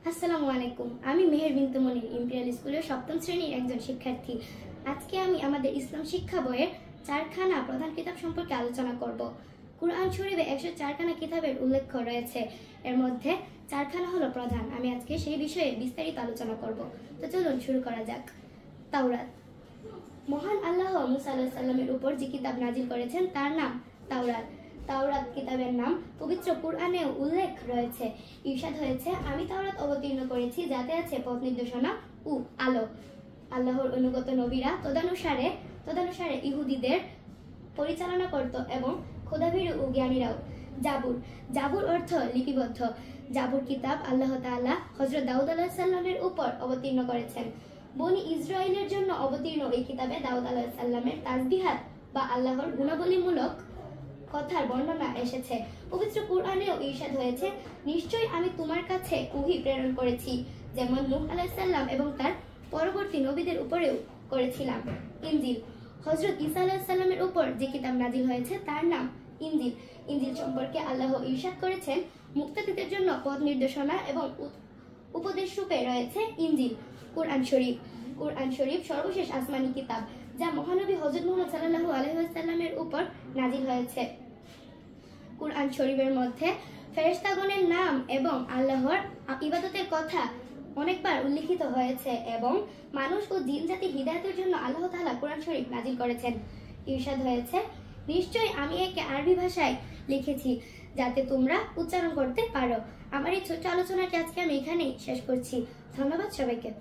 আসসালামু আলাইকুম। আমি মেহের বিনতে মনির ইম্পেরিয়াল স্কুলের সপ্তম শ্রেণীর একজন শিক্ষার্থী। আজকে আমি আমাদের ইসলাম শিক্ষা বইয়ের 4খানা প্রধান কিতাব সম্পর্কে আলোচনা করব। কুরআন শরীফে 104খানা কিতাবের উল্লেখ রয়েছে, এর মধ্যে 4খানা হলো প্রধান। আমি আজকে সেই বিষয়ে বিস্তারিত আলোচনা করব। তো চলুন শুরু করা যাক। তাওরাত। মহান আল্লাহ মুসা আলাইহিস সালামের উপর যে কিতাব নাজিল করেছেন তার নাম তাওরাত। তাওরাত কিতাবের নাম পবিত্র কুরআনে উল্লেখ রয়েছে। ইরশাদ হয়েছে, আমি তাওরাত অবতীর্ণ করেছি যাতে আছে পথ নির্দেশনা ও আলো। আল্লাহর অনুগত নবীরা তদানুসারে ইহুদিদের পরিচালনা করত এবং খোদাভীরু ও জ্ঞানীরাও। জাবুর অর্থ লিপিবদ্ধ। জাবুর কিতাব আল্লাহ তাআলা হযরত দাউদ আলাইহিস সালামের উপর অবতীর্ণ করেছেন। বনি ইসরাইলের জন্য অবতীর্ণ এই কিতাবে দাউদ আলাইহিস সালামের তাসবিহাত বা আল্লাহর গুণাবলীমূলক কথার বর্ণনা এসেছে। পবিত্র কুরআনেও ইরশাদ হয়েছে, নিশ্চয়ই আমি তোমার কাছে ওহী প্রেরণ করেছি, যেমন নূহ আলাইহিস সালাম এবং তার পরবর্তী নবীদের উপরেও করেছিলাম। ইনজিল। হযরত ঈসা আলাইহিস সালামের উপর যে কিতাব নাজিল হয়েছে তার নাম ইনজিল। ইনজিল সম্পর্কে আল্লাহ ইরশাদ করেছেন, মুক্তাদিদের জন্য পথ নির্দেশনা এবং উপদেশ রূপে রয়েছে ইনজিল। কুরআন শরীফ। কুরআন শরীফ সর্বশেষ আসমানি কিতাব যা মহানবী হযরত মুহাম্মদ সাল্লাল্লাহু আলাইহি ওয়াসাল্লামের উপর নাজিল হয়েছে। কুরআন শরীফের মধ্যে ফেরেশতাগণের নাম এবং আল্লাহর ইবাদতের কথা অনেকবার উল্লেখিত হয়েছে এবং মানুষ ও জিন জাতির হিদায়াতের জন্য আল্লাহ তাআলা কুরআন শরীফ নাজিল করেছেন। ইরশাদ হয়েছে, নিশ্চয়ই আমি একে আরবি ভাষায় লিখেছি যাতে তোমরা উচ্চারণ করতে পারো। আমার এই ছোট্ট আলোচনাটি আজকে আমি এখানেই শেষ করছি। ধন্যবাদ সবাইকে।